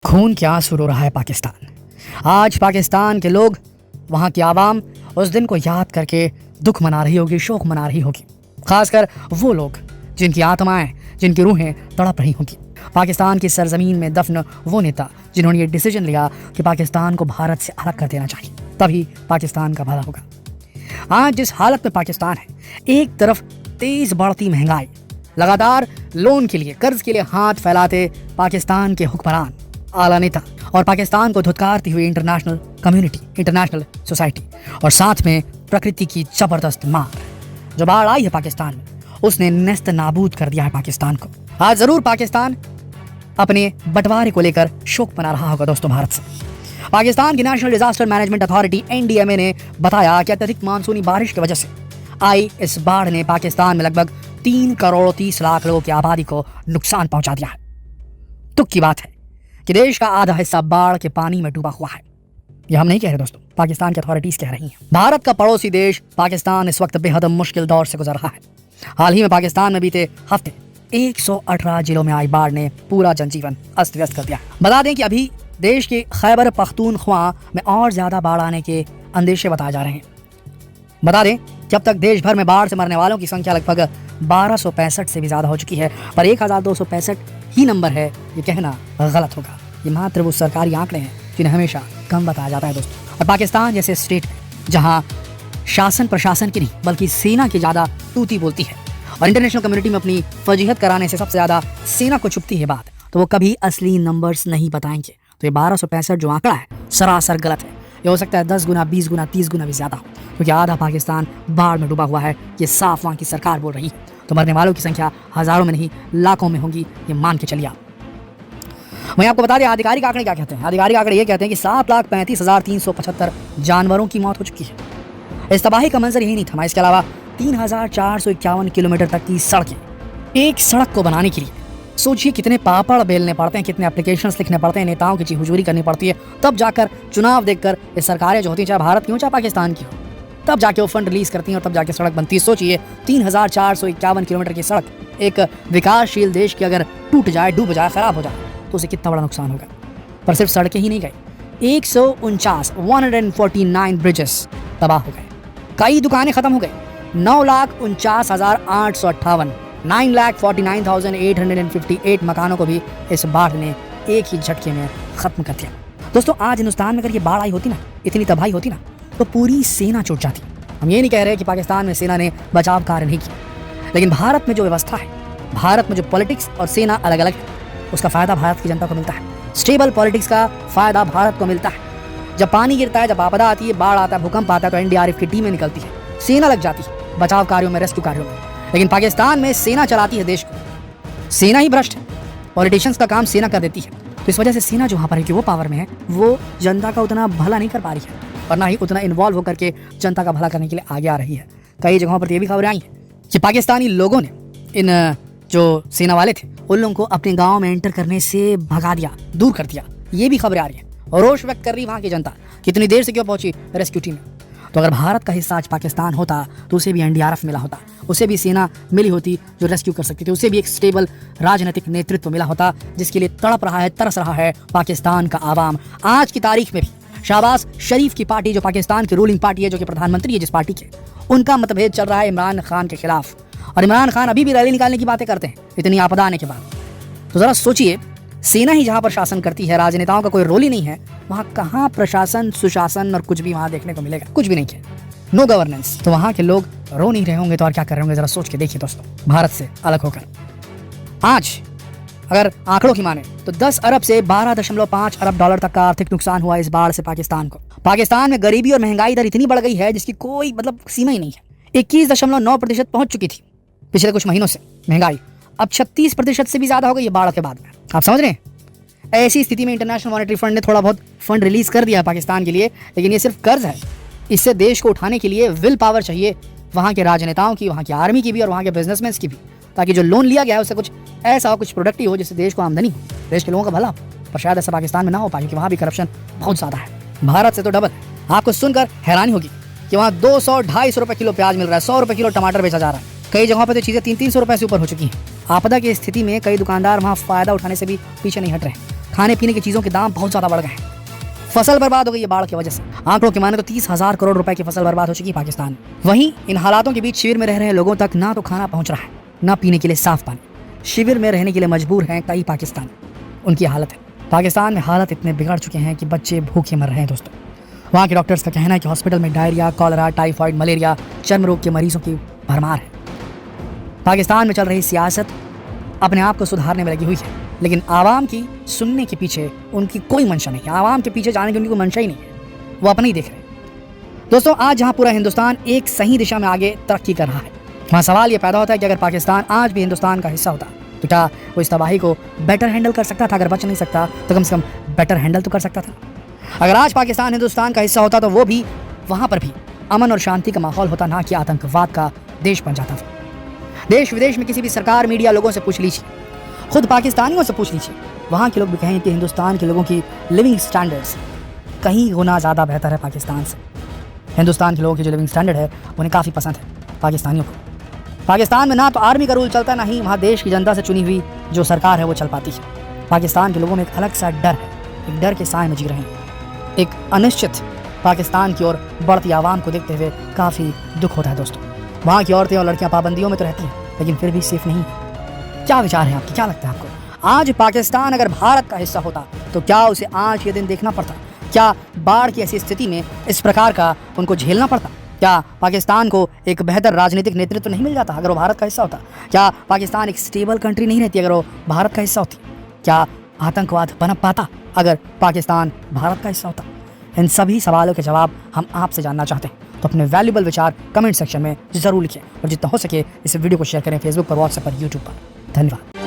खून के आंसू रो रहा है पाकिस्तान। आज पाकिस्तान के लोग, वहाँ की आवाम उस दिन को याद करके दुख मना रही होगी, शोक मना रही होगी। खासकर वो लोग जिनकी आत्माएं, जिनकी रूहें तड़प रही होंगी। पाकिस्तान की सरजमीन में दफन वो नेता जिन्होंने ये डिसीजन लिया कि पाकिस्तान को भारत से अलग कर देना चाहिए, तभी पाकिस्तान का भला होगा। आज जिस हालत में पाकिस्तान है, एक तरफ तेज बढ़ती महंगाई, लगातार लोन के लिए, कर्ज के लिए हाथ फैलाते पाकिस्तान के हुक्मरान, आला नेता और पाकिस्तान को धुतकारती हुई इंटरनेशनल कम्युनिटी, इंटरनेशनल सोसाइटी, और साथ में प्रकृति की जबरदस्त मार जो बाढ़ आई है पाकिस्तान में, उसने नेस्त नाबूद कर दिया है पाकिस्तान को। आज जरूर पाकिस्तान अपने बंटवारे को लेकर शोक मना रहा होगा दोस्तों भारत से। पाकिस्तान की national disaster management authority NDMA ने बताया कि अत्यधिक मानसूनी बारिश की वजह से आई इस बाढ़ ने पाकिस्तान में लगभग 3 करोड़ 30 लाख लोगों की आबादी को नुकसान पहुंचा दिया है। दुख की बात है कि देश का आधा हिस्सा बाढ़ के पानी में डूबा हुआ है। ये हम नहीं कह रहे दोस्तों, पाकिस्तान की अथॉरिटीज कह रही हैं। भारत का पड़ोसी देश पाकिस्तान इस वक्त बेहद मुश्किल दौर से गुजर रहा है। हाल ही में पाकिस्तान में बीते हफ्ते 118 जिलों में आई बाढ़ ने पूरा जनजीवन अस्त व्यस्त कर दिया। बता दें कि अभी देश के खैबर पख्तूनख्वा में और ज्यादा बाढ़ आने के अंदेशे बताए जा रहे हैं। बता दें कि अब तक देश भर में बाढ़ से मरने वालों की संख्या लगभग 1265 से भी ज्यादा हो चुकी है, पर 1265 ही नंबर है, ये कहना गलत होगा। ये मात्र वो सरकारी आंकड़े हैं जिन्हें हमेशा कम बताया जाता है दोस्तों। और पाकिस्तान जैसे स्टेट में जहां शासन प्रशासन की नहीं बल्कि सेना की ज्यादा तूती बोलती है और इंटरनेशनल कम्युनिटी में अपनी फजीहत कराने से सबसे ज्यादा सेना को छुपती है बात, तो वो कभी असली नंबर्स नहीं बताएंगे। तो ये 1265 जो आंकड़ा है सरासर गलत है। ये हो सकता है 10 गुना, 20 गुना, 30 गुना भी ज्यादा हो, क्योंकि आधा पाकिस्तान बाढ़ में डूबा हुआ है। ये साफ वहाँ की सरकार बोल रही है। तो मरने वालों की संख्या हजारों में नहीं लाखों में होगी, ये मान के चलिए आप। मैं आपको बता दें आधिकारिक आंकड़े क्या कहते हैं। आधिकारिक आंकड़े ये कहते हैं कि 7,35,375 जानवरों की मौत हो चुकी है। इस तबाही का मंजर यही नहीं थमा, इसके अलावा 3,451 किलोमीटर तक की सड़कें। एक सड़क को बनाने के लिए सोचिए कितने पापड़ बेलने पड़ते हैं, कितने एप्लीकेशंस लिखने पड़ते हैं, नेताओं की हुजूरी करनी पड़ती है, तब जाकर चुनाव देखकर ये सरकारें जो होती हैं, चाहे भारत की हो चाहे पाकिस्तान की हो, तब जाके वो फंड रिलीज करती हैं और तब जाके सड़क बनती है। सोचिए 3,451 किलोमीटर की सड़क एक विकासशील देश की अगर टूट जाए, डूब जाए, खराब हो जाए तो उसे कितना बड़ा नुकसान होगा। पर सिर्फ सड़कें ही नहीं गई, 149 ब्रिजेस तबाह हो गए, कई दुकानें खत्म हो गई, 9,49,858 9,49,858 मकानों को भी इस बाढ़ ने एक ही झटके में खत्म कर दिया। दोस्तों आज हिंदुस्तान में अगर ये बाढ़ आई होती ना, इतनी तबाही होती ना, तो पूरी सेना छूट जाती। हम ये नहीं कह रहे कि पाकिस्तान में सेना ने बचाव कार्य नहीं किया, लेकिन भारत में जो व्यवस्था है, भारत में जो पॉलिटिक्स और सेना अलग अलग है, उसका फायदा भारत की जनता को मिलता है। स्टेबल पॉलिटिक्स का फायदा भारत को मिलता है। जब पानी गिरता है, जब आपदा आती है, बाढ़ आता है, भूकंप आता है, तो NDRF की टीमें निकलती है, सेना लग जाती है बचाव कार्यों में, रेस्क्यू कार्यों में। लेकिन पाकिस्तान में सेना चलाती है देश को, सेना ही भ्रष्ट है, पॉलिटिशियंस का काम सेना कर देती है। तो इस वजह से सेना जो वहाँ पर है कि वो पावर में है, वो जनता का उतना भला नहीं कर पा रही है और ना ही उतना इन्वॉल्व होकर के जनता का भला करने के लिए आगे आ रही है। कई जगहों पर ये भी खबरें आई हैं कि पाकिस्तानी लोगों ने इन जो सेना वाले थे उन लोगों को अपने गाँव में एंटर करने से भगा दिया, दूर कर दिया। ये भी खबरें आ रही हैं और रोष व्यक्त कर रही वहाँ की जनता, कितनी देर से क्यों पहुंची रेस्क्यू टीम। तो अगर भारत का हिस्सा आज पाकिस्तान होता तो उसे भी NDRF मिला होता, उसे भी सेना मिली होती जो रेस्क्यू कर सकती थी, उसे भी एक स्टेबल राजनीतिक नेतृत्व मिला होता जिसके लिए तड़प रहा है, तरस रहा है पाकिस्तान का आवाम। आज की तारीख में भी शहबाज शरीफ की पार्टी, जो पाकिस्तान की रूलिंग पार्टी है, जो कि प्रधानमंत्री है जिस पार्टी के, उनका मतभेद चल रहा है इमरान खान के खिलाफ, और इमरान खान अभी भी रैली निकालने की बातें करते हैं इतनी आपदा आने के बाद। तो जरा सोचिए, सेना ही जहां पर शासन करती है, राजनेताओं का कोई रोल ही नहीं है, वहां कहां प्रशासन, सुशासन और कुछ भी वहां देखने को मिलेगा? कुछ भी नहीं है, नो गवर्नेंस। तो वहां के लोग रो नहीं रहे होंगे तो और क्या कर रहे होंगे? जरा सोच के देखिए दोस्तों, भारत से अलग होकर। आज अगर आंकड़ों की माने तो 10 अरब से 12.5 अरब डॉलर तक का आर्थिक नुकसान हुआ इस बाढ़ से पाकिस्तान को। पाकिस्तान में गरीबी और महंगाई दर इतनी बढ़ गई है जिसकी कोई सीमा ही नहीं है। 21.9% पहुंच चुकी थी पिछले कुछ महीनों से महंगाई, अब 36% से भी ज्यादा हो गई है बाढ़ के बाद में। आप समझ रहे हैं? ऐसी स्थिति में इंटरनेशनल मॉनेटरी फंड ने थोड़ा बहुत फंड रिलीज कर दिया पाकिस्तान के लिए, लेकिन ये सिर्फ कर्ज है। इससे देश को उठाने के लिए विल पावर चाहिए, वहाँ के राजनेताओं की, वहाँ की आर्मी की भी और वहाँ के बिजनेसमैन की भी, ताकि जो लोन लिया गया है उससे कुछ ऐसा हो, कुछ प्रोडक्टिव हो जिससे देश को आमदनी हो, देश के लोगों का भला हो। पर शायद ऐसा पाकिस्तान में ना हो पाए क्योंकि वहाँ भी करप्शन बहुत ज़्यादा है, भारत से तो डबल है। आपको सुनकर हैरानी होगी कि वहाँ 200-250 रुपये किलो प्याज मिल रहा है, 100 रुपये किलो टमाटर बेचा जा रहा है। कई जगहों पर तो चीज़ें 300-300 रुपये से ऊपर हो चुकी हैं। आपदा की स्थिति में कई दुकानदार वहाँ फायदा उठाने से भी पीछे नहीं हट रहे। खाने पीने की चीज़ों के दाम बहुत ज़्यादा बढ़ गए हैं। फसल बर्बाद हो गई है बाढ़ की वजह से। आंकड़ों के माने तो 30,000 करोड़ रुपए की फसल बर्बाद हो चुकी है पाकिस्तान में। वहीं इन हालातों के बीच शिविर में रह रहे लोगों तक ना तो खाना पहुंच रहा है, ना पीने के लिए साफ पानी। शिविर में रहने के लिए मजबूर हैं कई पाकिस्तानी। उनकी हालत है, पाकिस्तान में हालत इतने बिगड़ चुके हैं कि बच्चे भूखे मर रहे हैं दोस्तों। वहाँ के डॉक्टर्स का कहना है कि हॉस्पिटल में डायरिया, कॉलरा, टाइफाइड, मलेरिया, चर्म रोग के मरीजों की भरमार है। पाकिस्तान में चल रही सियासत अपने आप को सुधारने में लगी हुई है, लेकिन आवाम की सुनने के पीछे उनकी कोई मंशा नहीं है। आवाम के पीछे जाने की उनकी कोई मंशा ही नहीं है, वो अपने ही देख रहे हैं। दोस्तों, आज जहाँ पूरा हिंदुस्तान एक सही दिशा में आगे तरक्की कर रहा है, वहाँ सवाल ये पैदा होता है कि अगर पाकिस्तान आज भी हिंदुस्तान का हिस्सा होता तो क्या वो इस तबाही को बेटर हैंडल कर सकता था? अगर बच नहीं सकता तो कम से कम बेटर हैंडल तो कर सकता था। अगर आज पाकिस्तान हिंदुस्तान का हिस्सा होता तो वो भी वहाँ पर भी अमन और शांति का माहौल होता, ना कि आतंकवाद का देश बन जाता था। देश विदेश में किसी भी सरकार, मीडिया, लोगों से पूछ लीजिए, खुद पाकिस्तानियों से पूछ लीजिए, वहाँ के लोग भी कहें कि हिंदुस्तान के लोगों की लिविंग स्टैंडर्ड्स कहीं गुना ज़्यादा बेहतर है पाकिस्तान से। हिंदुस्तान के लोगों की जो लिविंग स्टैंडर्ड है उन्हें काफ़ी पसंद है पाकिस्तानियों को। पाकिस्तान में ना तो आर्मी का रूल चलता, ना ही वहाँ देश की जनता से चुनी हुई जो सरकार है वो चल पाती है। पाकिस्तान के लोगों में एक अलग सा डर है, एक डर के साए में जी रहे हैं। एक अनिश्चित पाकिस्तान की ओर बढ़ती आवाम को देखते हुए काफ़ी दुख होता है दोस्तों। वहाँ की औरतें और लड़कियाँ पाबंदियों में तो रहती हैं, लेकिन फिर भी सेफ नहीं है। क्या विचार है आपके, क्या लगता है आपको? आज पाकिस्तान अगर भारत का हिस्सा होता तो क्या उसे आज ये दिन देखना पड़ता? क्या बाढ़ की ऐसी स्थिति में इस प्रकार का उनको झेलना पड़ता? क्या पाकिस्तान को एक बेहतर राजनीतिक नेतृत्व नहीं मिल जाता अगर वो भारत का हिस्सा होता? क्या पाकिस्तान एक स्टेबल कंट्री नहीं रहती अगर वो भारत का हिस्सा होती? क्या आतंकवाद पनप पाता अगर पाकिस्तान भारत का हिस्सा होता? इन सभी सवालों के जवाब हम आपसे जानना चाहते हैं, तो अपने वैल्यूबल विचार कमेंट सेक्शन में ज़रूर लिखें और जितना हो सके इस वीडियो को शेयर करें फेसबुक पर, व्हाट्सएप पर, यूट्यूब पर। धन्यवाद।